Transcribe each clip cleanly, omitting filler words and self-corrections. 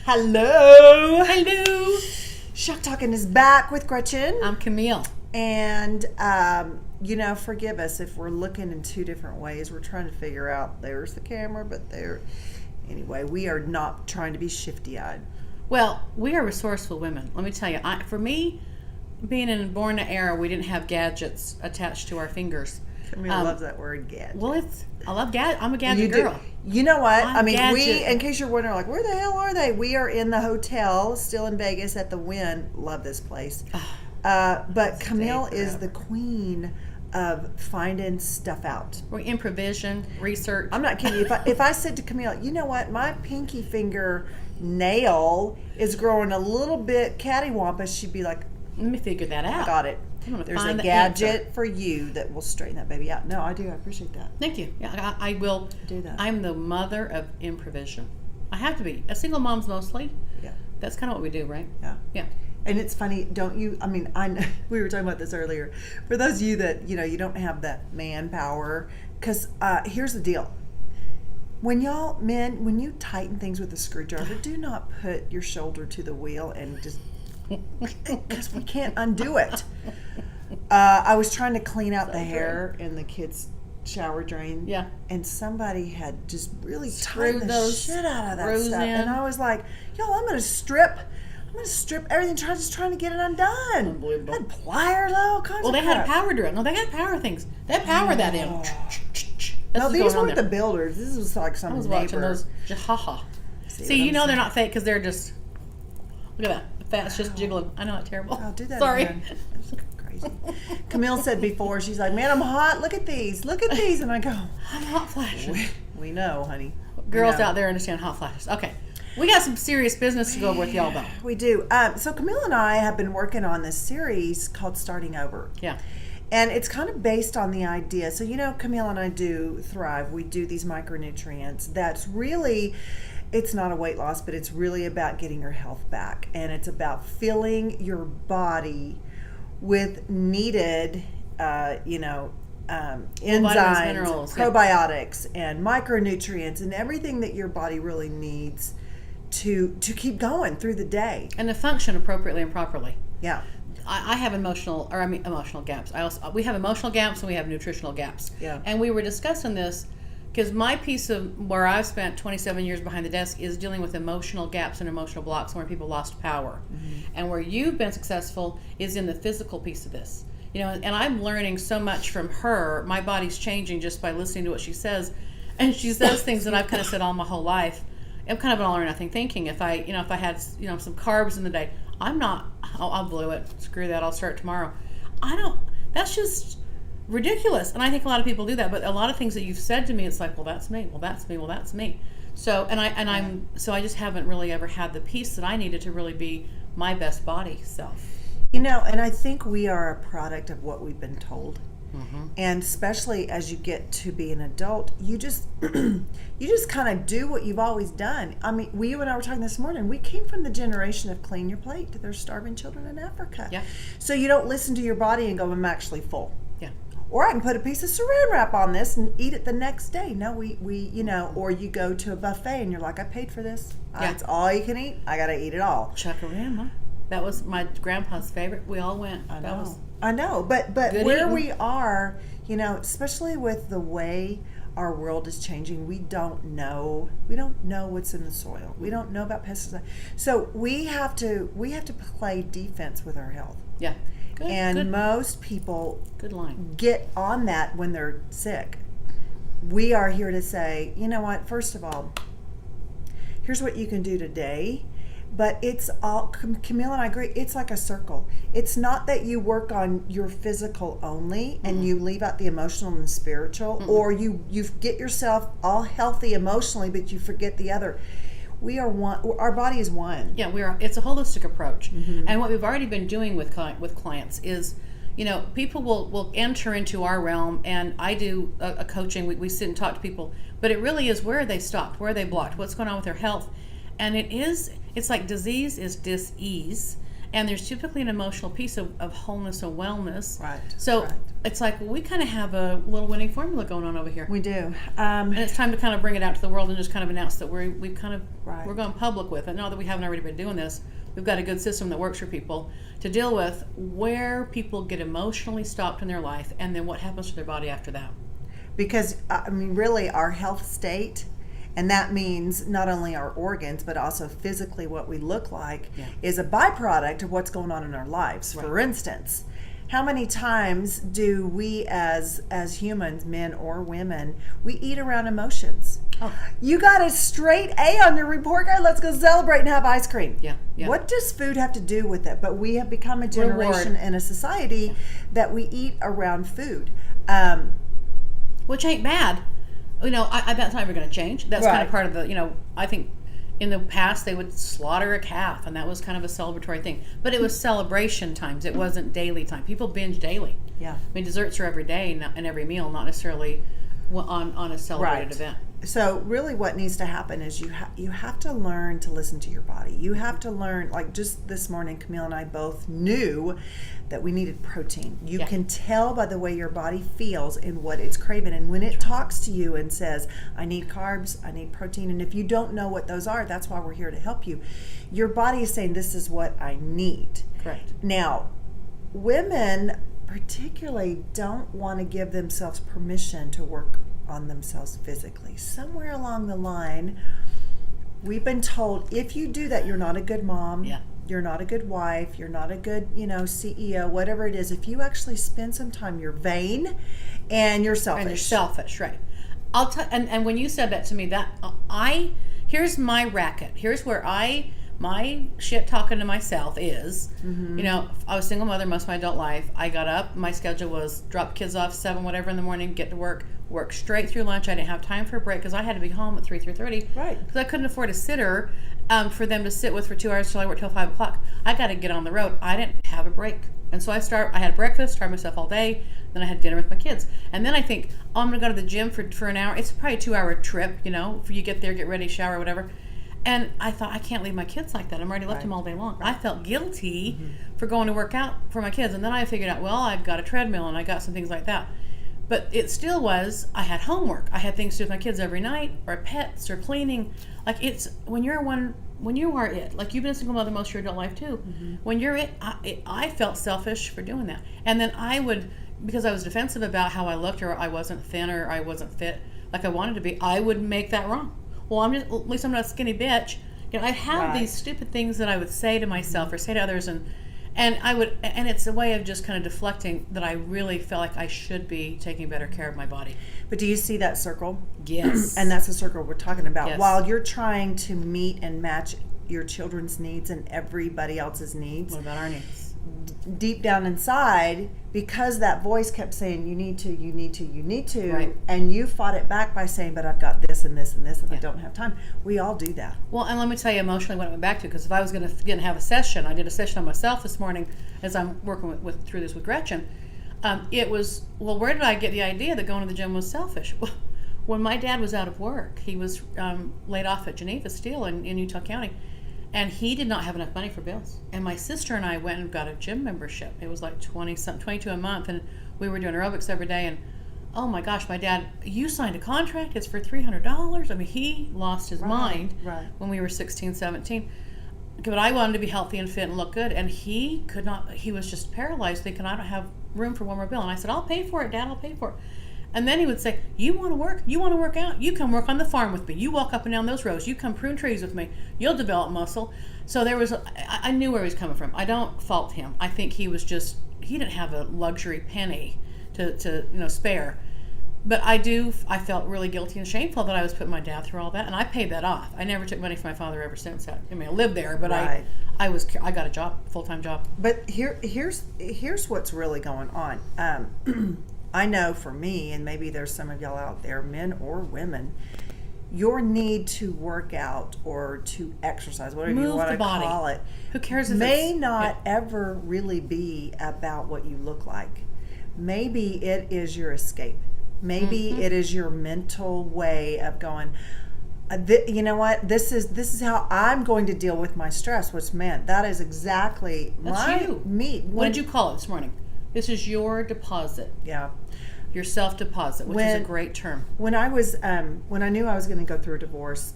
Hello. Hello. Shock Talking is back with Gretchen. I'm Camille. And, forgive us if we're looking in two different ways. We're trying to figure out, there's the camera, but there. Anyway, we are not trying to be shifty-eyed. Well, we are resourceful women. Let me tell you, for me, being in a born era, we didn't have gadgets attached to our fingers. Camille loves that word, gadget. Well, I love gadget. I'm a gadget girl. You know what? Gadget. We, in case you're wondering, like, where the hell are they? We are in the hotel, still in Vegas at the Wynn. Love this place. But Camille is the queen of finding stuff out. We're improvisation, research. I'm not kidding you. If I said to Camille, you know what? My pinky finger nail is growing a little bit cattywampus, she'd be like, let me figure that out. Got it. There's a gadget for you that will straighten that baby out. No, I do. I appreciate that. Thank you. Yeah, I will do that. I'm the mother of improvisation. I have to be. As single moms mostly. Yeah. That's kind of what we do, right? Yeah. Yeah. And it's funny, don't you? I mean, I know, we were talking about this earlier. For those of you that, you don't have that manpower, because here's the deal. When you tighten things with a screwdriver, do not put your shoulder to the wheel and just, because we can't undo it. I was trying to clean out the hair in the kids' shower drain. Yeah. And somebody had just really Screwed tightened the shit out of that screws stuff. in. And I was like, y'all, I'm going to strip everything, just trying to get it undone. Unbelievable. I had pliers, all kinds Well, of they had crap. a power drill. No, they got power things. They power that in. No, these weren't the builders. This was like some I was neighbor. watching those. Ha. See, they're not fake because they're just. Look at that. The fat's just jiggling. I know it's terrible. I'll do that Sorry. again. That's crazy. Camille said before, she's like, man, I'm hot. Look at these. And I go, I'm hot flashing. We know, honey. Girls out there understand hot flashes. Okay. We got some serious business to go over with y'all, though. We do. So Camille and I have been working on this series called Starting Over. Yeah. And it's kind of based on the idea. So, Camille and I do Thrive. We do these micronutrients. That's really, it's not a weight loss, but it's really about getting your health back. And it's about filling your body with needed, enzymes, minerals, probiotics, and micronutrients, and everything that your body really needs to keep going through the day. And to function appropriately and properly. Yeah. I have emotional gaps. We have emotional gaps and we have nutritional gaps. Yeah. And we were discussing this because my piece of where I've spent 27 years behind the desk is dealing with emotional gaps and emotional blocks where people lost power. Mm-hmm. And where you've been successful is in the physical piece of this. And I'm learning so much from her. My body's changing just by listening to what she says. And she says things that I've kind of said all my whole life. I'm kind of an all or nothing thinking. If I had, some carbs in the day, I'll blow it. Screw that. I'll start tomorrow. That's just ridiculous. And I think a lot of people do that. But a lot of things that you've said to me, it's like, well, that's me. Well, that's me. Well, that's me. So, I just haven't really ever had the peace that I needed to really be my best body self. And I think we are a product of what we've been told. Mm-hmm. And especially as you get to be an adult, you just kind of do what you've always done. I mean, you and I were talking this morning. We came from the generation of clean your plate. There's starving children in Africa. Yeah. So you don't listen to your body and go, I'm actually full. Yeah. Or I can put a piece of saran wrap on this and eat it the next day. No, we or you go to a buffet and you're like, I paid for this. Yeah. It's all you can eat. I got to eat it all. Chuckarama. That was my grandpa's favorite. We all went. I know, but where eating. we are, especially with the way our world is changing, we don't know what's in the soil. We don't know about pesticides. So we have to play defense with our health. Yeah. Good. Most people get on that when they're sick. We are here to say, you know what? First of all, here's what you can do today. But it's all, Camille and I agree, it's like a circle. It's not that you work on your physical only and you leave out the emotional and spiritual, or you get yourself all healthy emotionally, but you forget the other. We are one. Our body is one. Yeah, it's a holistic approach. Mm-hmm. And what we've already been doing with clients is, people will enter into our realm, and I do a coaching. We sit and talk to people, but it really is, where are they stopped? Where are they blocked? What's going on with their health? And it's like disease is dis-ease, And there's typically an emotional piece of wholeness and wellness. Right. So right. it's like, well, we kind of have a little winning formula going on over here. We do. And it's time to kind of bring it out to the world and just kind of announce that we've kind of, Right. we're going public with it. Not that we haven't already been doing this. We've got a good system that works for people to deal with where people get emotionally stopped in their life and then what happens to their body after that. Because, I mean, really, our health state, and that means not only our organs, but also physically what we look like, is a byproduct of what's going on in our lives. Right. For instance, how many times do we as humans, men or women, we eat around emotions? Oh. You got a straight A on your report card. Let's go celebrate and have ice cream. Yeah. What does food have to do with it? But we have become a generation and a society that we eat around food. Which ain't bad. I that's never going to change. That's kind of part of the, I think in the past they would slaughter a calf, and that was kind of a celebratory thing. But it was celebration times. It wasn't daily time. People binge daily. Yeah. I mean, desserts are every day and every meal, not necessarily on a celebrated event. So really what needs to happen is you have to learn to listen to your body. You have to learn, like just this morning, Camille and I both knew that we needed protein. You can tell by the way your body feels and what it's craving. And when it talks to you and says, I need carbs, I need protein, and if you don't know what those are, that's why we're here to help you. Your body is saying, this is what I need. Correct. Now, women particularly don't want to give themselves permission to work on themselves physically. Somewhere along the line, we've been told if you do that, you're not a good mom. Yeah. You're not a good wife. You're not a good, CEO, whatever it is. If you actually spend some time, you're vain and you're selfish. And you're selfish, right? I'll tell. And when you said that to me, here's my racket. Here's where my shit talking to myself is, I was a single mother most of my adult life. I got up, my schedule was drop kids off 7, whatever in the morning, get to work straight through lunch. I didn't have time for a break because I had to be home at 3:30. Right. Because I couldn't afford a sitter for them to sit with for 2 hours till I worked till 5 o'clock. I got to get on the road. I didn't have a break. And so I had breakfast, starved myself all day, then I had dinner with my kids. And then I think, I'm going to go to the gym for an hour. It's probably a 2-hour trip, for you get there, get ready, shower, whatever. And I thought, I can't leave my kids like that. I'm already left them all day long. I felt guilty for going to work out for my kids. And then I figured out, well, I've got a treadmill and I got some things like that. But it still was, I had homework. I had things to do with my kids every night, or pets, or cleaning. Like it's, when you are it, like you've been a single mother most of your adult life too. When you're I felt selfish for doing that. And then I would, because I was defensive about how I looked, or I wasn't thin, or I wasn't fit like I wanted to be, I would make that wrong. Well, at least I'm not a skinny bitch. I have these stupid things that I would say to myself or say to others, and it's a way of just kind of deflecting that I really felt like I should be taking better care of my body. But do you see that circle? Yes. And that's the circle we're talking about. Yes. While you're trying to meet and match your children's needs and everybody else's needs. What about our needs? Deep down inside, because that voice kept saying, you need to, Right. and you fought it back by saying, but I've got this and this and this, and I don't have time. We all do that. Well, and let me tell you emotionally what I went back to, because if I was going to have a session, I did a session on myself this morning as I'm working through this with Gretchen. It was, well, where did I get the idea that going to the gym was selfish? Well, when my dad was out of work, he was laid off at Geneva Steel in Utah County. And he did not have enough money for bills. And my sister and I went and got a gym membership. It was like 22 a month, and we were doing aerobics every day. And oh my gosh, my dad, you signed a contract, it's for $300. I mean, he lost his mind when we were 16, 17. But I wanted to be healthy and fit and look good, and he could not. He was just paralyzed, thinking, I don't have room for one more bill. And I said, I'll pay for it, Dad, I'll pay for it. And then he would say, you want to work? You want to work out? You come work on the farm with me. You walk up and down those rows. You come prune trees with me. You'll develop muscle. So I knew where he was coming from. I don't fault him. I think he didn't have a luxury penny to spare. But I felt really guilty and shameful that I was putting my dad through all that. And I paid that off. I never took money from my father ever since that. I mean, I lived there, but I got a job, full-time job. But here's what's really going on. I know for me, and maybe there's some of y'all out there, men or women, your need to work out or to exercise, whatever you want to call it, who cares if may not ever really be about what you look like. Maybe it is your escape. Maybe it is your mental way of going, You know what? This is how I'm going to deal with my stress. Which, man, that is exactly me. What did you call it this morning? This is your deposit. Yeah. Your self-deposit, which is a great term. When I knew I was going to go through a divorce,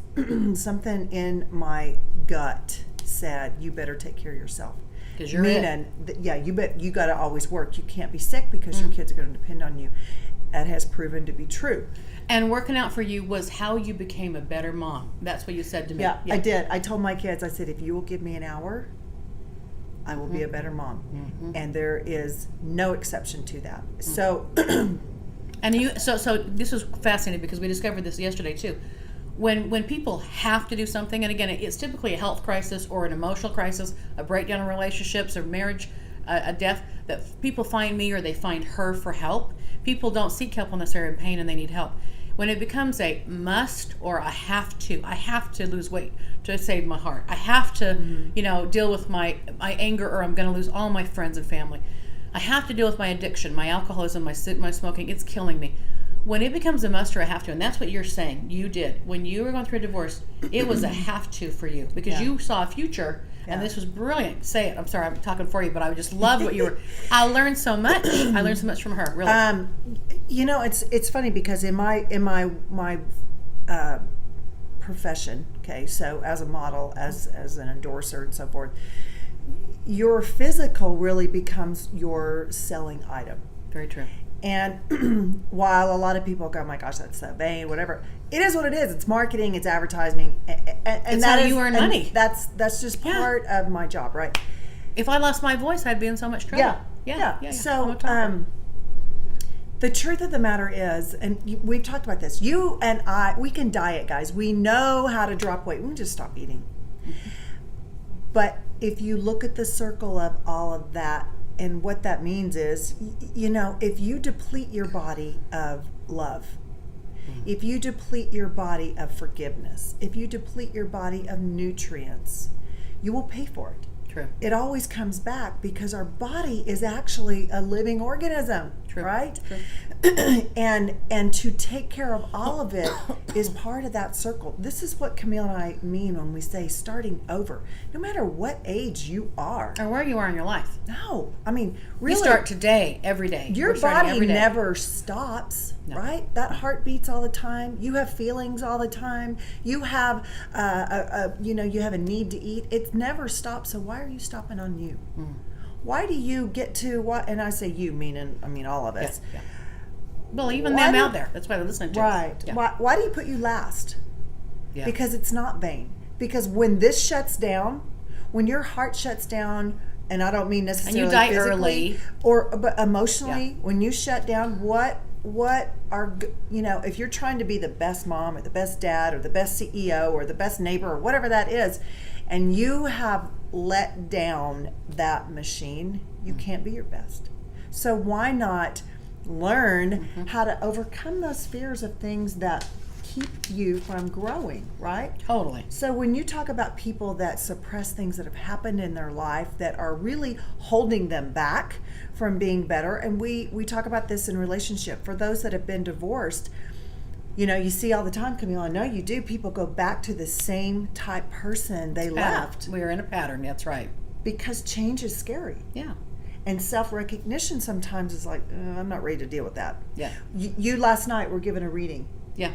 something in my gut said, "You better take care of yourself." Because you're meaning, you got to always work. You can't be sick because your kids are going to depend on you. That has proven to be true. And working out for you was how you became a better mom. That's what you said to me. Yeah, I did. I told my kids, I said, if you will give me an hour, I will be a better mom. And there is no exception to that. So, so this was fascinating because we discovered this yesterday too. When people have to do something, and again, it's typically a health crisis or an emotional crisis, a breakdown in relationships or marriage, a death, that people find me or they find her for help. People don't seek help unless they're in pain and they need help. When it becomes a must or I have to lose weight to save my heart. I have to, deal with my anger or I'm going to lose all my friends and family. I have to deal with my addiction, my alcoholism, my smoking. It's killing me. When it becomes a must or a have to, and that's what you're saying, you did. When you were going through a divorce, it was a have to for you because you saw a future. And this was brilliant. Say it. I'm sorry, I'm talking for you, but I just loved what you were. I learned so much. I learned so much from her. Really. It's funny because in my profession, okay, so as a model, as an endorser, and so forth, your physical really becomes your selling item. Very true. And while a lot of people go, "Oh my gosh, that's so vain," whatever, it is what it is. It's marketing, it's advertising, and that's how you earn money. That's just part of my job, right? If I lost my voice, I'd be in so much trouble. Yeah. So, the truth of the matter is, and we've talked about this. You and I, we can diet, guys. We know how to drop weight. We can just stop eating. But if you look at the circle of all of that. And what that means is, if you deplete your body of love, if you deplete your body of forgiveness, if you deplete your body of nutrients, you will pay for it. True. It always comes back because our body is actually a living organism, right? True. And to take care of all of it is part of that circle. This is what Camille and I mean when we say starting over. No matter what age you are. Or where you are in your life. No. I mean, really. You start today, every day. Your body never stops, right? That heart beats all the time. You have feelings all the time. You have, you have a need to eat. It never stops. So why are you stopping on you? Why do you get to what? And I say you, meaning all of us. Yeah. Well, even them out there. That's why they're listening to us. Right. Yeah. Why do you put you last? Yeah. Because it's not vain. Because when this shuts down, when your heart shuts down, and I don't mean necessarily and you die physically, but emotionally, when you shut down, what are, if you're trying to be the best mom or the best dad or the best CEO or the best neighbor or whatever that is, and you have let down that machine, you can't be your best. So why not learn how to overcome those fears of things that keep you from growing, right? Totally. So when you talk about people that suppress things that have happened in their life that are really holding them back from being better, and we talk about this in relationship, for those that have been divorced, you see all the time, Camille, I know you do, people go back to the same type person they left. We're in a pattern, that's right. Because change is scary. Yeah. And self-recognition sometimes is like, I'm not ready to deal with that. Yeah. You last night were given a reading. Yeah.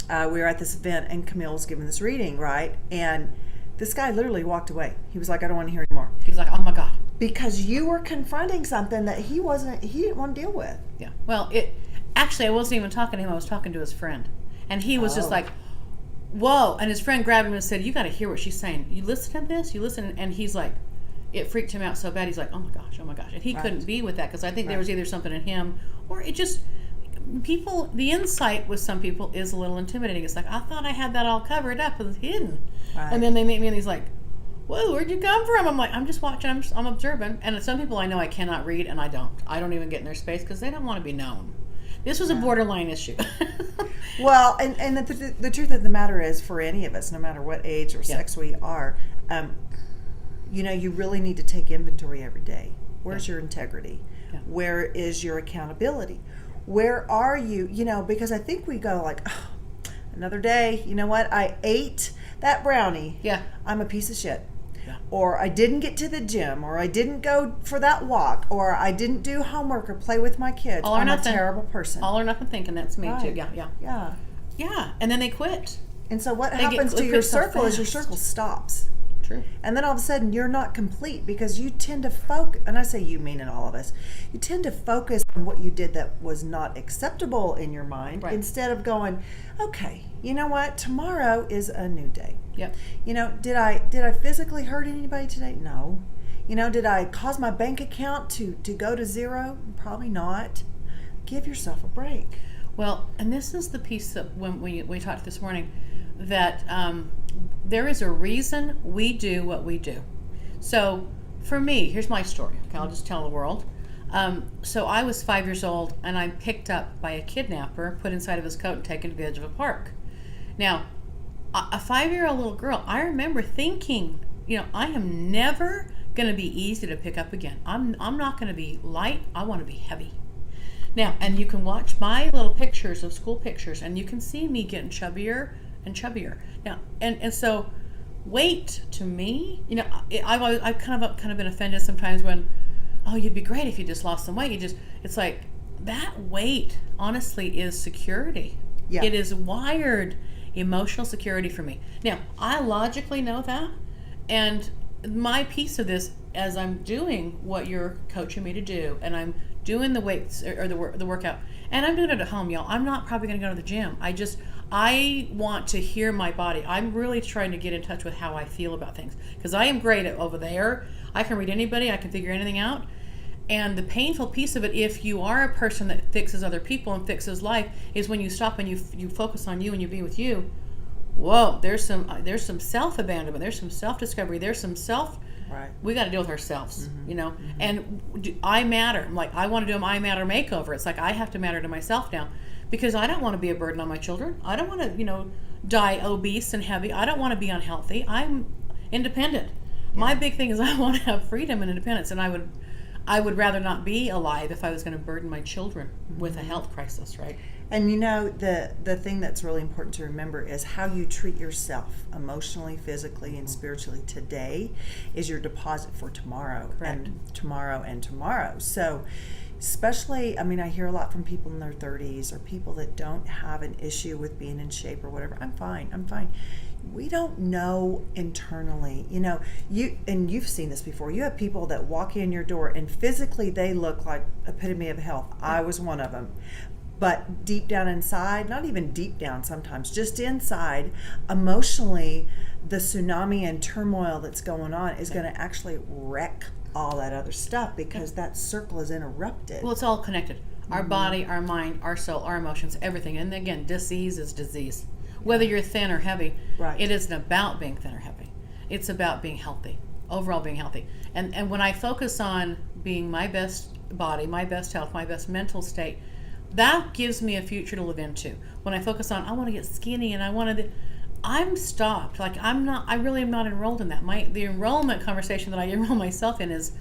We were at this event and Camille was giving this reading, right? And this guy literally walked away. He was like, I don't want to hear anymore. He's like, oh my God. Because you were confronting something that he didn't want to deal with. Yeah. Well, actually, I wasn't even talking to him. I was talking to his friend. And he was just like, whoa. And his friend grabbed him and said, you got to hear what she's saying. You listen to this? You listen? And he's like, it freaked him out so bad. He's like, oh my gosh. And he couldn't be with that because I think there was either something in him or it just, the insight with some people is a little intimidating. It's like, I thought I had that all covered up and hidden. Right. And then they meet me and he's like, whoa, where'd you come from? I'm like, I'm just watching, I'm observing. And some people I know I cannot read and I don't even get in their space because they don't want to be known. This was a borderline issue. Well, and the truth of the matter is, for any of us, no matter what age or sex we are, you really need to take inventory every day. Where's your integrity? Yeah. Where is your accountability? Where are you? Because I think we go like, oh, another day. You know what? I ate that brownie. Yeah. I'm a piece of shit. Yeah. Or I didn't get to the gym, or I didn't go for that walk, or I didn't do homework or play with my kids. All or I'm nothing. a terrible person. All or nothing thinking. That's me too. Yeah, yeah. Yeah. Yeah. And then they quit. And so what happens to your circle is your circle stops. True. And then all of a sudden you're not complete because you tend to focus, and I say you meaning all of us, you tend to focus on what you did that was not acceptable in your mind instead of going, okay, you know what, tomorrow is a new day. Yep. You know, did I physically hurt anybody today? No. You know, did I cause my bank account to go to zero? Probably not. Give yourself a break. Well, and this is the piece that when we talked this morning, that there is a reason we do what we do. So for me, here's my story. Okay, I'll just tell the world. So I was 5 years old and I'm picked up by a kidnapper, put inside of his coat and taken to the edge of a park. Now, a 5-year-old little girl, I remember thinking, you know, I am never going to be easy to pick up again. I'm not going to be light. I want to be heavy. Now, and you can watch my little pictures of school pictures and you can see me getting chubbier and chubbier. Now, and so weight to me, you know, I've kind of been offended sometimes when, oh, you'd be great if you just lost some weight. It's like that weight honestly is security. Yeah. It is wired emotional security for me. Now, I logically know that, and my piece of this, as I'm doing what you're coaching me to do, and I'm doing the weights or the workout, and I'm doing it at home, y'all. I'm not probably going to go to the gym. I want to hear my body. I'm really trying to get in touch with how I feel about things, because I am great at over there. I can read anybody. I can figure anything out. And the painful piece of it, if you are a person that fixes other people and fixes life, is when you stop and you focus on you and you be with you. Whoa, there's some self-abandonment. There's some self-discovery. There's some self. Right. We got to deal with ourselves, you know. And I matter. I'm like, I want to do an I matter makeover. It's like I have to matter to myself now, because I don't want to be a burden on my children. I don't want to, you know, die obese and heavy. I don't want to be unhealthy. I'm independent. Yeah. My big thing is I want to have freedom and independence, and I would rather not be alive if I was going to burden my children with a health crisis, right? And you know, the thing that's really important to remember is how you treat yourself emotionally, physically, and spiritually today is your deposit for tomorrow. Correct. And tomorrow and tomorrow. So especially, I mean, I hear a lot from people in their 30s or people that don't have an issue with being in shape or whatever. I'm fine. We don't know internally, you know, you've seen this before. You have people that walk in your door and physically they look like epitome of health. I was one of them. But deep down inside, not even deep down sometimes, just inside, emotionally, the tsunami and turmoil that's going on is going to actually wreck all that other stuff because that circle is interrupted. Well, it's all connected. Our body, our mind, our soul, our emotions, everything. And again, disease is disease. Whether you're thin or heavy, it isn't about being thin or heavy. It's about being healthy, overall being healthy. And when I focus on being my best body, my best health, my best mental state, that gives me a future to live into. When I focus on, I want to get skinny and I'm stopped. Like I really am not enrolled in that. The enrollment conversation that I enroll myself in is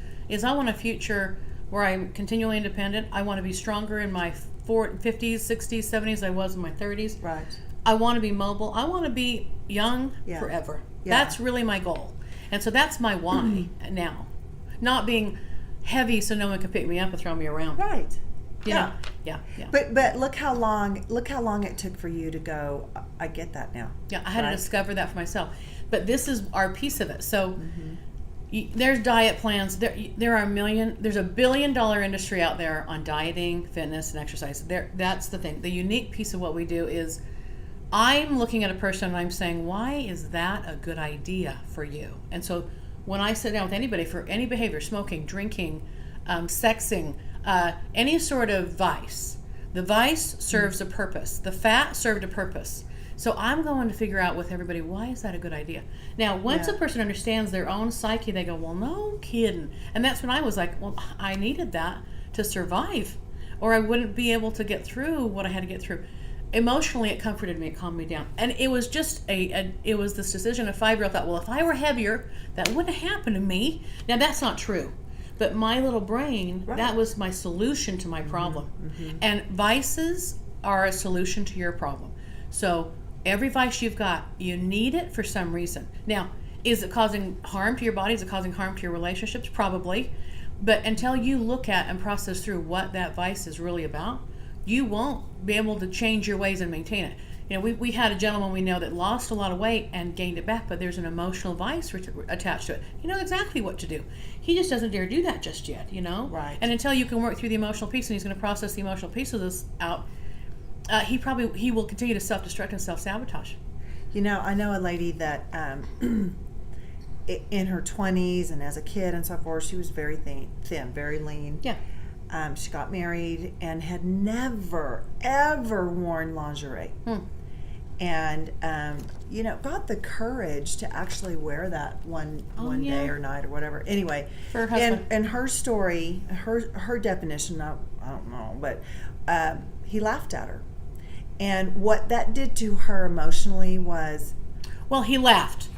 I want a future where I'm continually independent. I want to be stronger in my 50s, 60s, 70s. I was in my 30s. Right. I want to be mobile. I want to be young forever. Yeah. That's really my goal. And so that's my why now. Not being heavy so no one can pick me up and throw me around. Right. Yeah. But look how long it took for you to go, I get that now. Yeah, I had to discover that for myself. But this is our piece of it. So there's diet plans. There's a $1 billion industry out there on dieting, fitness, and exercise. That's the thing. The unique piece of what we do is I'm looking at a person and I'm saying, why is that a good idea for you? And so when I sit down with anybody for any behavior, smoking, drinking, sexing, any sort of vice, the vice serves a purpose. The fat served a purpose. So I'm going to figure out with everybody, why is that a good idea? Now, once a person understands their own psyche, they go, well, no kidding. And that's when I was like, well, I needed that to survive, or I wouldn't be able to get through what I had to get through. Emotionally, it comforted me, it calmed me down. And it was just it was this decision. A 5-year-old thought, well, if I were heavier, that wouldn't have happened to me. Now, that's not true. But my little brain, that was my solution to my problem. And vices are a solution to your problem. So Every vice you've got, you need it for some reason. Now, is it causing harm to your body? Is it causing harm to your relationships? Probably. But until you look at and process through what that vice is really about, you won't be able to change your ways and maintain it. You know, we had a gentleman we know that lost a lot of weight and gained it back, but there's an emotional vice attached to it. He knows exactly what to do. He just doesn't dare do that just yet, you know? Right. And until you can work through the emotional piece, and he's going to process the emotional piece of this out, he will continue to self-destruct and self-sabotage. You know, I know a lady that in her 20s and as a kid and so forth, she was very thin, very lean. Yeah. She got married and had never, ever worn lingerie. And, you know, got the courage to actually wear that one day or night or whatever. Anyway, for her husband. And her story, her definition, I don't know, but he laughed at her. And what that did to her emotionally was... Well, he laughed.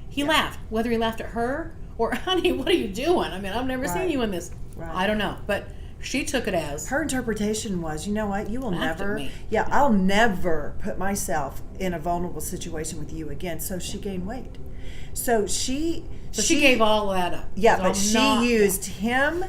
He laughed. Whether he laughed at her or, honey, what are you doing? I mean, I've never seen you in this. Right. I don't know. But she took it as... Her interpretation was, you know what, you will never... Me. Yeah, I'll never put myself in a vulnerable situation with you again. So she gained weight. So she gave all that up. Yeah, but she used him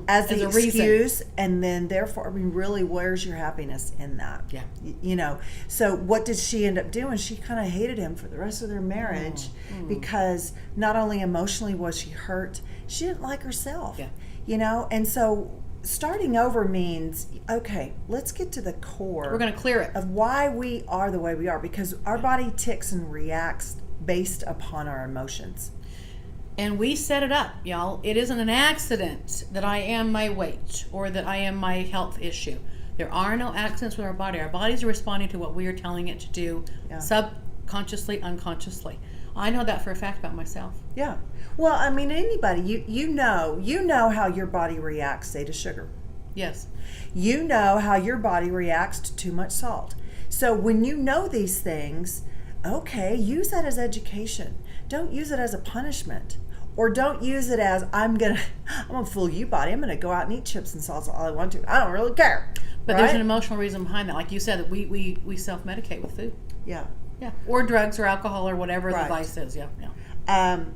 as the excuse, and then therefore, I mean, really, where's your happiness in that? Yeah. You know, so what did she end up doing? She kind of hated him for the rest of their marriage because not only emotionally was she hurt, she didn't like herself. Yeah. You know, and so starting over means, okay, let's get to the core. We're going to clear it. Of why we are the way we are, because our body ticks and reacts based upon our emotions. And we set it up, y'all. It isn't an accident that I am my weight or that I am my health issue. There are no accidents with our body. Our bodies are responding to what we are telling it to do, subconsciously, unconsciously. I know that for a fact about myself. Yeah. Well, I mean, anybody, you know how your body reacts, say, to sugar. Yes. You know how your body reacts to too much salt. So when you know these things, okay, use that as education. Don't use it as a punishment. Or don't use it as, I'm gonna fool you, body. I'm gonna go out and eat chips and salsa all I want to. I don't really care. But there's an emotional reason behind that. Like you said, that we self-medicate with food. Yeah. Yeah. Or drugs or alcohol or whatever the vice is. Yeah. Yeah.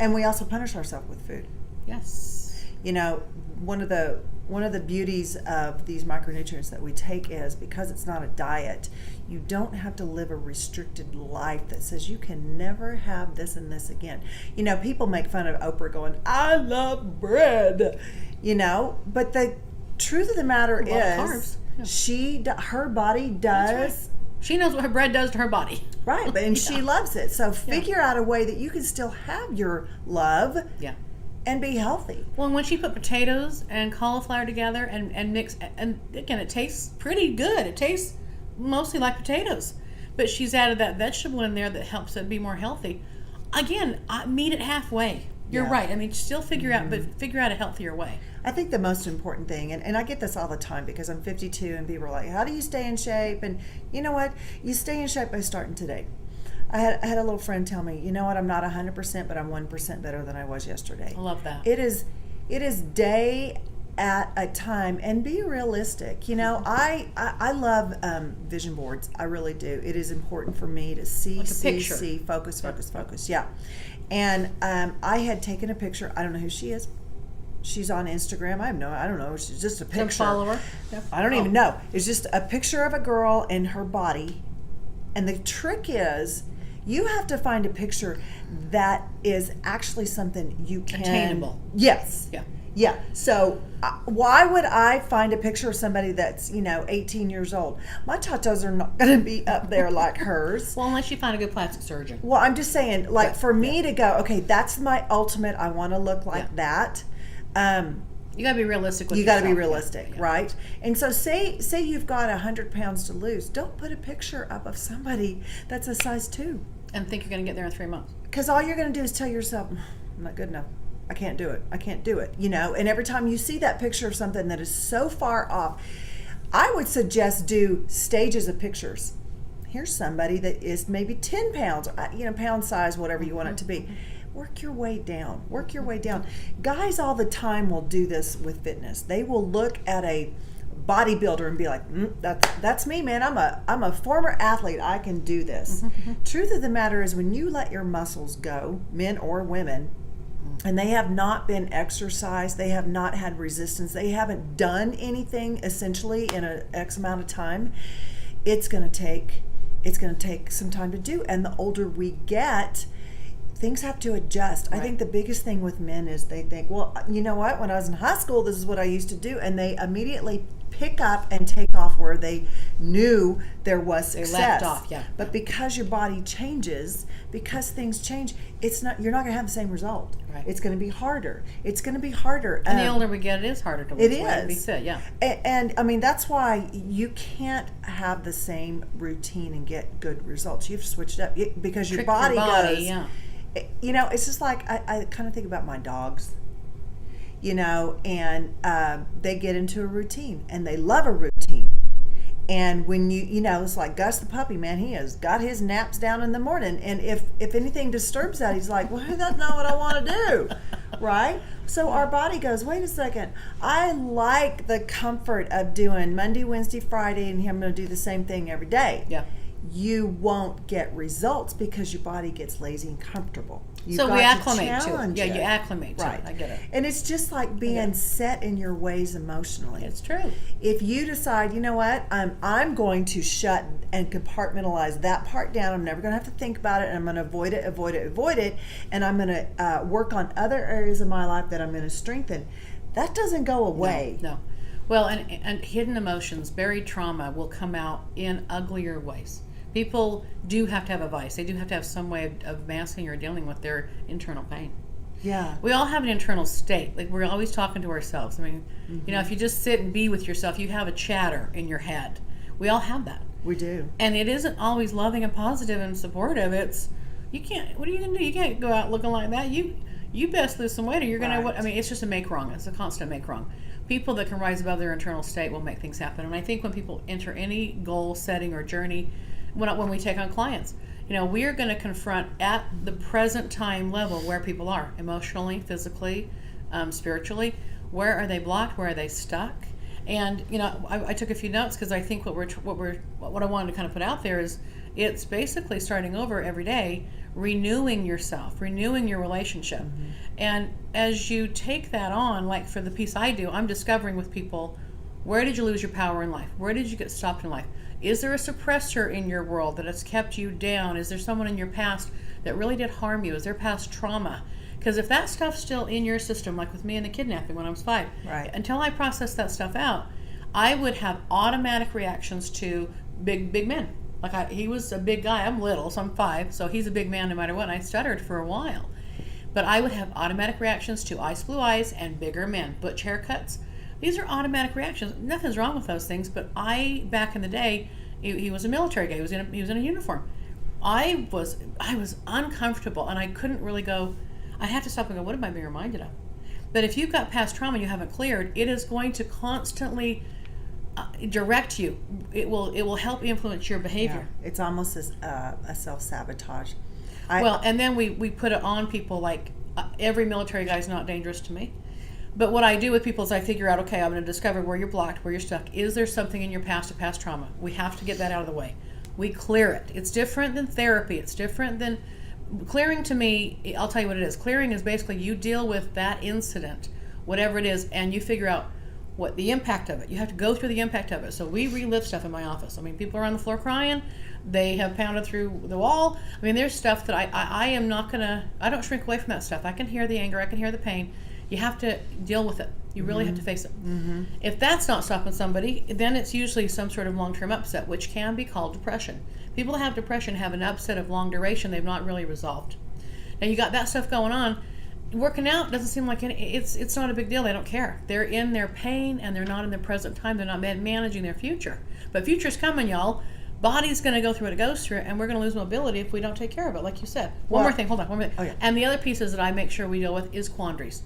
And we also punish ourselves with food. Yes. You know, one of the beauties of these micronutrients that we take is because it's not a diet, you don't have to live a restricted life that says you can never have this and this again. You know, people make fun of Oprah going, I love bread, you know, but the truth of the matter is her body does. She knows what her bread does to her body. Right, but and she loves it. So figure out a way that you can still have your love. Yeah. And be healthy. Well, when she put potatoes and cauliflower together and mix, and again, it tastes pretty good. It tastes mostly like potatoes, but she's added that vegetable in there that helps it be more healthy. Again, meet it halfway. You're right. I mean, still figure out a healthier way. I think the most important thing, and I get this all the time because I'm 52 and people are like, how do you stay in shape? And you know what? You stay in shape by starting today. I had a little friend tell me, you know what, I'm not 100%, but I'm 1% better than I was yesterday. I love that. It is day at a time, and be realistic. You know, I love vision boards. I really do. It is important for me to see, focus. Yeah. And I had taken a picture. I don't know who she is. She's on Instagram. I don't know. She's just a picture. Some follower. Yep. I don't even know. It's just a picture of a girl and her body. And the trick is, you have to find a picture that is actually something you can... Attainable. Yes. Yeah. Yeah. So why would I find a picture of somebody that's, 18 years old? My tatas are not going to be up there like hers. Well, unless you find a good plastic surgeon. Well, I'm just saying, for me to go, okay, that's my ultimate, I want to look like that. You got to be realistic with yourself. You got to be realistic, yeah. Right? And so say you've got 100 pounds to lose. Don't put a picture up of somebody that's a size 2. And think you're going to get there in 3 months. Because all you're going to do is tell yourself, I'm not good enough. I can't do it. And every time you see that picture of something that is so far off, I would suggest do stages of pictures. Here's somebody that is maybe 10 pounds, pound size, whatever you want it to be. Work your way down. Guys all the time will do this with fitness. They will look at a bodybuilder and be like, that's me, man. I'm a former athlete. I can do this. Truth of the matter is, when you let your muscles go, men or women, and they have not been exercised, they have not had resistance, they haven't done anything essentially in an X amount of time, it's going to take some time to do. And the older we get, things have to adjust. Right. I think the biggest thing with men is they think, well, you know what, when I was in high school, this is what I used to do. And they immediately pick up and take off where they knew there was success. They left off, yeah. But because your body changes, because things change, you're not going to have the same result. Right. It's going to be harder. It's going to be harder. And the older we get, it is harder to lose weight and be fit, yeah. And I mean, that's why you can't have the same routine and get good results. You have to switch it up because your body goes. Yeah. You know, it's just like I kind of think about my dogs, you know, and they get into a routine and they love a routine. And when you know, it's like Gus the puppy, man, he has got his naps down in the morning. And if anything disturbs that, he's like, well, that's not what I want to do, right? So our body goes, wait a second, I like the comfort of doing Monday, Wednesday, Friday, and I'm going to do the same thing every day. Yeah. You won't get results because your body gets lazy and comfortable. So we acclimate to it. Yeah, you acclimate to it. I get it. And it's just like being set in your ways emotionally. It's true. If you decide, you know what, I'm going to shut and compartmentalize that part down. I'm never going to have to think about it, and I'm going to avoid it, and I'm going to work on other areas of my life that I'm going to strengthen. That doesn't go away. No. Well, and hidden emotions, buried trauma will come out in uglier ways. People do have to have a vice. They do have to have some way of masking or dealing with their internal pain. Yeah. We all have an internal state. Like, we're always talking to ourselves. I mean, you know, if you just sit and be with yourself, you have a chatter in your head. We all have that. We do. And it isn't always loving and positive and supportive. It's, what are you going to do? You can't go out looking like that. You best lose some weight or you're going to, I mean, it's just a make wrong. It's a constant make wrong. People that can rise above their internal state will make things happen. And I think when people enter any goal setting or journey, when we take on clients, you know, we are going to confront at the present time level where people are emotionally, physically, spiritually. Where are they blocked? Where are they stuck? And you know, I took a few notes because I think what I wanted to kind of put out there is it's basically starting over every day, renewing yourself, renewing your relationship. Mm-hmm. And as you take that on, like for the piece I do, I'm discovering with people, where did you lose your power in life? Where did you get stopped in life? Is there a suppressor in your world that has kept you down? Is there someone in your past that really did harm you? Is there past trauma? Because if that stuff's still in your system, like with me and the kidnapping when I was 5, right, until I processed that stuff out, I would have automatic reactions to big men. Like he was a big guy. I'm little, so I'm 5, so he's a big man no matter what. And I stuttered for a while. But I would have automatic reactions to ice blue eyes and bigger men, butch haircuts. These are automatic reactions. Nothing's wrong with those things, but back in the day, he was a military guy. He was in a uniform. I was uncomfortable, and I couldn't really go. I had to stop and go, what am I being reminded of? But if you've got past trauma and you haven't cleared, it is going to constantly direct you. It will help influence your behavior. Yeah. It's almost a self-sabotage. And then we put it on people like every military guy is not dangerous to me. But what I do with people is I figure out, okay, I'm going to discover where you're blocked, where you're stuck. Is there something in your past, a past trauma? We have to get that out of the way. We clear it. It's different than therapy. It's different than clearing. To me, I'll tell you what it is. Clearing is basically you deal with that incident, whatever it is, and you figure out what the impact of it. You have to go through the impact of it. So we relive stuff in my office. I mean, people are on the floor crying. They have pounded through the wall. I mean, there's stuff that I am not going to, I don't shrink away from that stuff. I can hear the anger. I can hear the pain. You have to deal with it. You really have to face it. Mm-hmm. If that's not stopping somebody, then it's usually some sort of long-term upset, which can be called depression. People that have depression have an upset of long duration they've not really resolved. Now you got that stuff going on. Working out doesn't seem like it's not a big deal. They don't care. They're in their pain and they're not in their present time. They're not managing their future. But future's coming, y'all. Body's going to go through what it goes through, and we're going to lose mobility if we don't take care of it, like you said. One more thing. Hold on. One more thing. Oh, yeah. And the other pieces that I make sure we deal with is quandaries.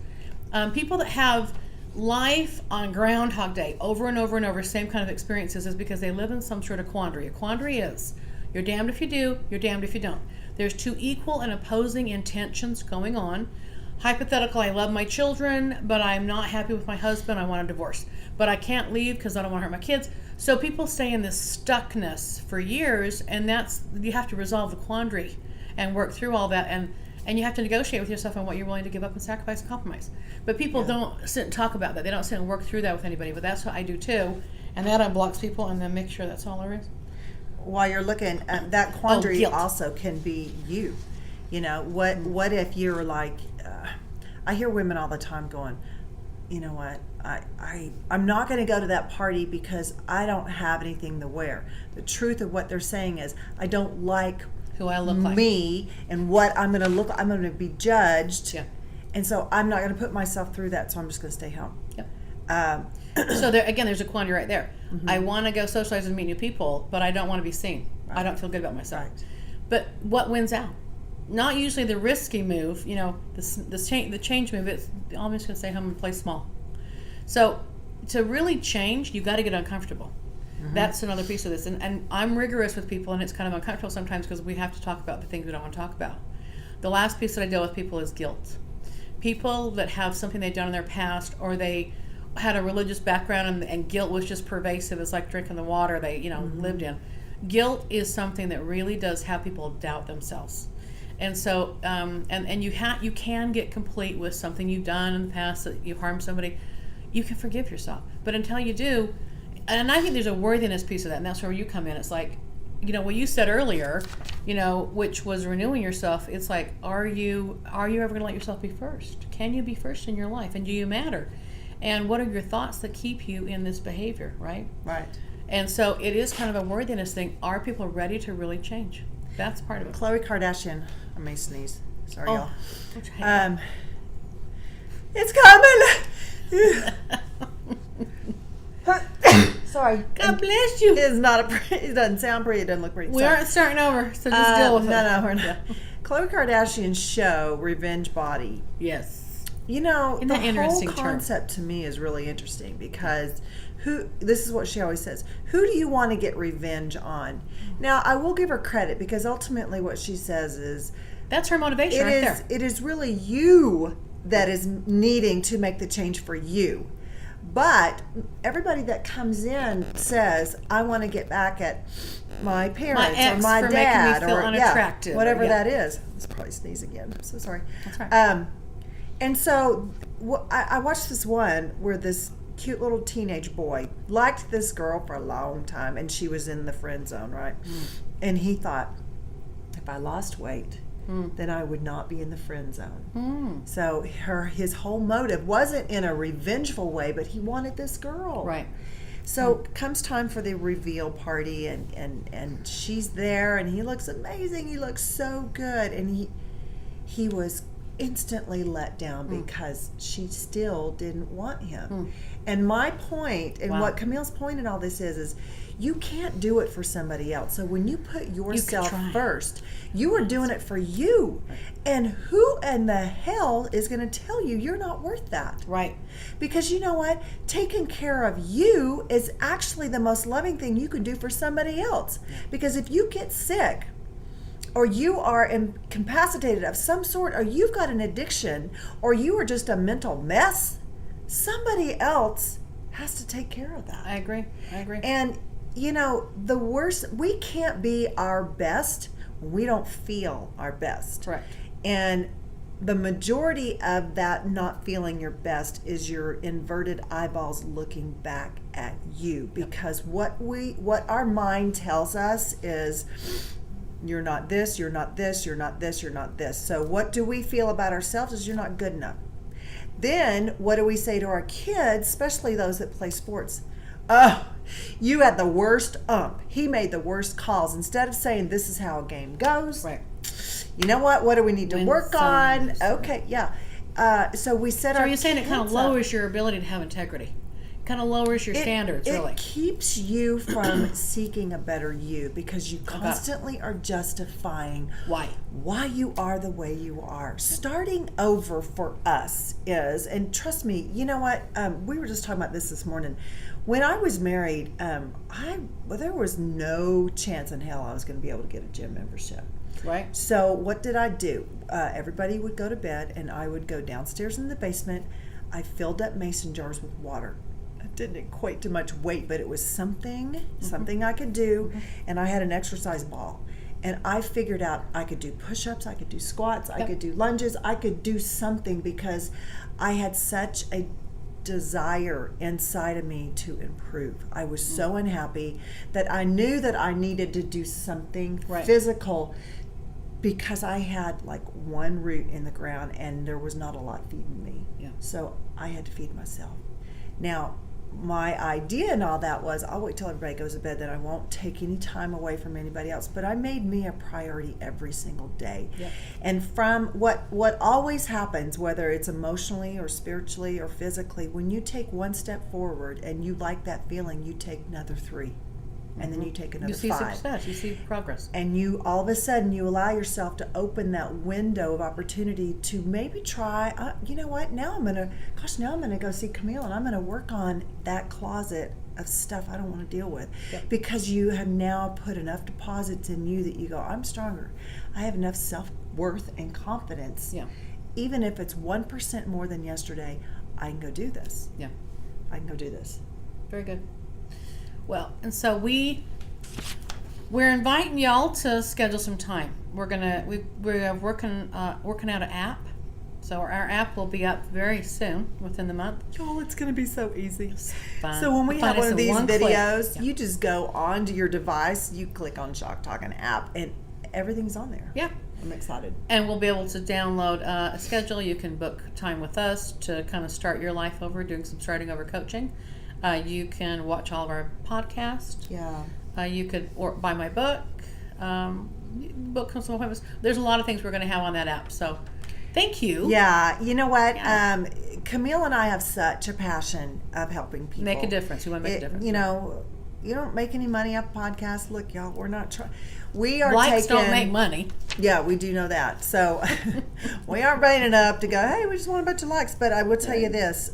People that have life on Groundhog Day over and over and over, same kind of experiences, is because they live in some sort of quandary. A quandary is you're damned if you do, you're damned if you don't. There's two equal and opposing intentions going on. hypothetical, I love my children, but I'm not happy with my husband, I want a divorce. But I can't leave because I don't want to hurt my kids. So people stay in this stuckness for years, and you have to resolve the quandary and work through all that, and you have to negotiate with yourself on what you're willing to give up and sacrifice and compromise. But people don't sit and talk about that. They don't sit and work through that with anybody, but that's what I do too. And that unblocks people and then make sure that's all there is. While you're looking at that quandary, also can be you. You know, what if you're like, I hear women all the time going, you know what, I'm not going to go to that party because I don't have anything to wear. The truth of what they're saying is, I don't like who I look like, me, and what I'm going to look. I'm going to be judged, and so I'm not going to put myself through that. So I'm just going to stay home. So there's a quandary right there. Mm-hmm. I want to go socialize and meet new people, but I don't want to be seen. Right. I don't feel good about myself. Right. But what wins out? Not usually the risky move. You know, the change move. It's I'm just going to stay home and play small. So to really change, you got to get uncomfortable. Mm-hmm. That's another piece of this. And I'm rigorous with people, and it's kind of uncomfortable sometimes because we have to talk about the things we don't want to talk about. The last piece that I deal with people is guilt. People that have something they've done in their past, or they had a religious background and guilt was just pervasive. It's like drinking the water they mm-hmm. lived in. Guilt is something that really does have people doubt themselves. And so and you can get complete with something you've done in the past that you harmed somebody. You can forgive yourself. But until you do, and I think there's a worthiness piece of that, and that's where you come in. It's like, what you said earlier, which was renewing yourself. It's like, are you ever going to let yourself be first? Can you be first in your life? And do you matter? And what are your thoughts that keep you in this behavior, right? Right. And so it is kind of a worthiness thing. Are people ready to really change? That's part of it. Khloe Kardashian, I may sneeze. Sorry, y'all. It's coming. Sorry. God bless you. It doesn't sound pretty. It doesn't look pretty. We aren't starting over, so just deal with it. No, we're not. Khloe Kardashian's show, Revenge Body. Yes. The whole concept to me is really interesting because this is what she always says, who do you want to get revenge on? Now, I will give her credit because ultimately what she says is... That's her motivation right there. It is really you that is needing to make the change for you. But everybody that comes in says, I want to get back at my parents or my dad or unattractive, whatever that is. Let's probably sneeze again. I'm so sorry. That's right. And so I watched this one where this cute little teenage boy liked this girl for a long time, and she was in the friend zone, right? Mm. And he thought, if I lost weight, then I would not be in the friend zone. Mm. So his whole motive wasn't in a revengeful way, but he wanted this girl. Right. So comes time for the reveal party, and she's there, and he looks amazing. He looks so good, and he was instantly let down because she still didn't want him. And my point, and what Camille's point in all this is you can't do it for somebody else. So when you put yourself first, you are doing it for you. And who in the hell is going to tell you you're not worth that? Right. Because you know what? Taking care of you is actually the most loving thing you can do for somebody else. Because if you get sick, or you are incapacitated of some sort, or you've got an addiction, or you are just a mental mess, somebody else has to take care of that. I agree. And, the worst, we can't be our best when we don't feel our best. Right. And the majority of that not feeling your best is your inverted eyeballs looking back at you. Because what our mind tells us is... you're not this, you're not this, you're not this, you're not this. So what do we feel about ourselves is you're not good enough. Then what do we say to our kids, especially those that play sports? Oh, you had the worst ump. He made the worst calls. Instead of saying this is how a game goes. Right. You know what do we need to work on? Okay, yeah. So we set our kids up. So you're saying it kind of lowers your ability to have integrity. Kind of lowers your standards, really. It keeps you from seeking a better you because you constantly are justifying why you are the way you are. Starting over for us is, and trust me, you know what? We were just talking about this morning. When I was married, there was no chance in hell I was going to be able to get a gym membership. Right. So what did I do? Everybody would go to bed, and I would go downstairs in the basement. I filled up mason jars with water. It didn't equate to much weight, but it was something I could do. And I had an exercise ball. And I figured out I could do push-ups, I could do squats, I could do lunges, I could do something, because I had such a desire inside of me to improve. I was so unhappy that I knew that I needed to do something physical, because I had like one root in the ground and there was not a lot feeding me. Yeah. So I had to feed myself. Now, my idea and all that was, I'll wait till everybody goes to bed, then I won't take any time away from anybody else. But I made me a priority every single day. Yep. And from what always happens, whether it's emotionally or spiritually or physically, when you take one step forward and you like that feeling, you take another 3. And then you take another 5. You see success. You see progress. And you, all of a sudden, you allow yourself to open that window of opportunity to maybe try, you know what, now I'm going to go see Camille, and I'm going to work on that closet of stuff I don't want to deal with. Yep. Because you have now put enough deposits in you that you go, I'm stronger. I have enough self-worth and confidence. Yeah. Even if it's 1% more than yesterday, I can go do this. Yeah. I can go do this. Very good. Well, and so we're inviting y'all to schedule some time. We're working out an app. So our app will be up very soon, within the month. Y'all, it's going to be so easy. Fun. So when we have Find us one of in these one click. videos, Yeah. you just go onto your device, you click on Shock Talking app, and everything's on there. Yeah. I'm excited. And we'll be able to download a schedule. You can book time with us to kind of start your life over, doing some starting over coaching. You can watch all of our podcasts. Yeah. You could buy my book, book some appointments. There's a lot of things we're going to have on that app. So thank you. Yeah. You know what? Yeah. Camille and I have such a passion of helping people. Make a difference. We want to make a difference. You know, you don't make any money off podcasts. Look, y'all, we're not trying. We are Likes taking, don't make money. Yeah, we do know that. So we aren't paying it up to go, hey, we just want a bunch of likes. But I will tell you this.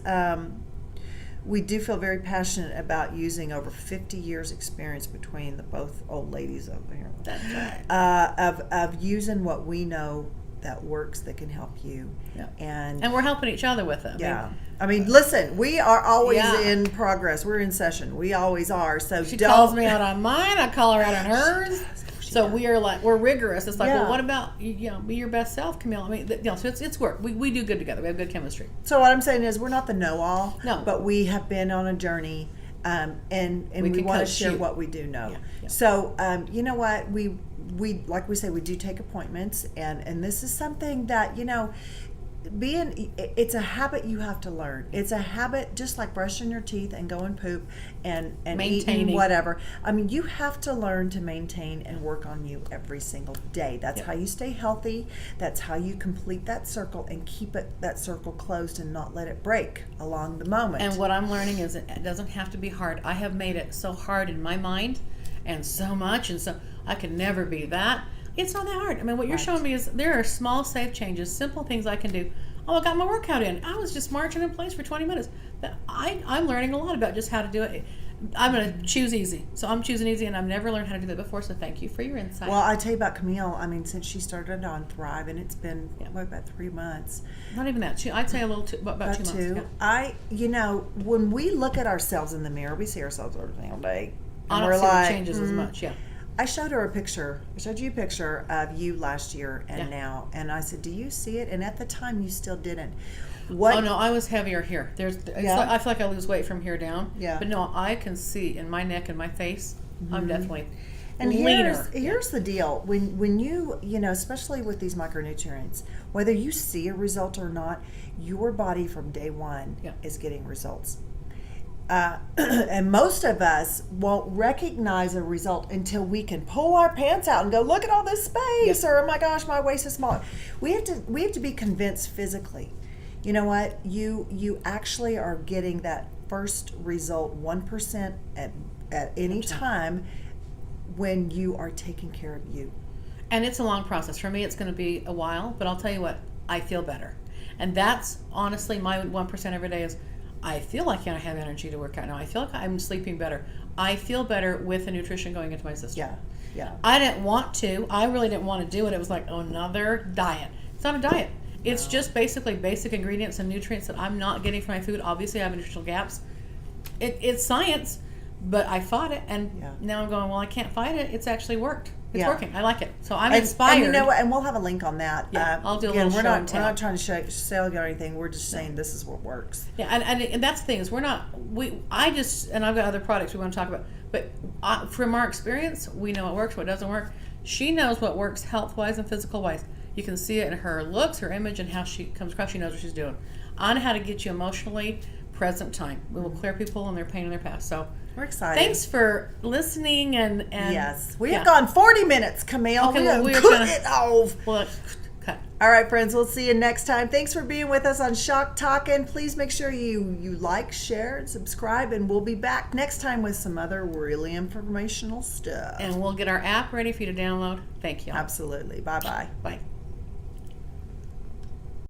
We do feel very passionate about using over 50 years experience between the both old ladies over here. That's right. Of using what we know that works, that can help you. Yeah. And we're helping each other with it. yeah. I mean, listen, we are always Yeah. in progress. We're in session. We always are. So She don't. calls me out on mine. I call her out on hers. So we're rigorous. It's like, Yeah. well, what about be your best self, Camille? I mean, so it's work. We do good together. We have good chemistry. So what I'm saying is, we're not the know-all. No. But we have been on a journey, and we can want to coach share you. what we do know. Yeah, yeah. So you know what, we like we say, we do take appointments, and this is something that it's a habit you have to learn. It's a habit just like brushing your teeth and going poop and eating Maintaining. whatever. I mean, you have to learn to maintain and work on you every single day. That's Yep. how you stay healthy. That's how you complete that circle and keep that circle closed and not let it break along the moment. And what I'm learning is it doesn't have to be hard. I have made it so hard in my mind, and so much, and so I could never be that. It's not that hard. I mean, what you're Right. showing me is there are small, safe changes, simple things I can do. Oh, I got my workout in. I was just marching in place for 20 minutes. I'm learning a lot about just how to do it. I'm going to choose easy. So I'm choosing easy, and I've never learned how to do that before, so thank you for your insight. Well, I tell you about Camille. I mean, since she started on Thrive, and it's been about 3 months. Not even that. I'd say a little about 2 months. Yeah. When we look at ourselves in the mirror, we see ourselves every single day. I And don't we're see the like, changes as much, yeah. I showed her a picture. I showed you a picture of you last year and Yeah. now. And I said, do you see it? And at the time, you still didn't. Oh no, I was heavier here. Yeah. I feel like I lose weight from here down. Yeah. But no, I can see in my neck and my face. I'm definitely And leaner. here's the deal. When you especially with these micronutrients, whether you see a result or not, your body from day one Yeah. is getting results. And most of us won't recognize a result until we can pull our pants out and go, look at all this space, Yep. or oh my gosh, my waist is small. We have to be convinced physically. You know what? You actually are getting that first result 1% at any time when you are taking care of you. And it's a long process. For me, it's going to be a while, but I'll tell you what, I feel better. And that's honestly my 1% every day is I feel like I have energy to work out now. I feel like I'm sleeping better. I feel better with the nutrition going into my system. Yeah. Yeah. I didn't want to. I really didn't want to do it. It was like, oh, another diet. It's not a diet. It's just basically basic ingredients and nutrients that I'm not getting from my food. Obviously, I have nutritional gaps. It's science, but I fought it, and now I'm going, well, I can't fight it. It's actually worked. It's working. I like it. So I'm inspired. And you know what? And we'll have a link on that. Yeah, I'll do a little we're show and not, tell. We're not trying to sell you or anything. We're just saying this is what works. Yeah, and that's the thing is and I've got other products we want to talk about, but from our experience, we know what works, what doesn't work. She knows what works health-wise and physical-wise. You can see it in her looks, her image, and how she comes across. She knows what she's doing. On how to get you emotionally present time. We will clear people on their pain and their past. So we're excited. Thanks for listening and yes, we have gone 40 minutes, Camille. Okay, we're gonna cut it off. Well, cut. All right, friends. We'll see you next time. Thanks for being with us on Shock Talkin'. Please make sure you like, share, and subscribe, and we'll be back next time with some other really informational stuff. And we'll get our app ready for you to download. Thank you. Absolutely. Bye-bye. Bye.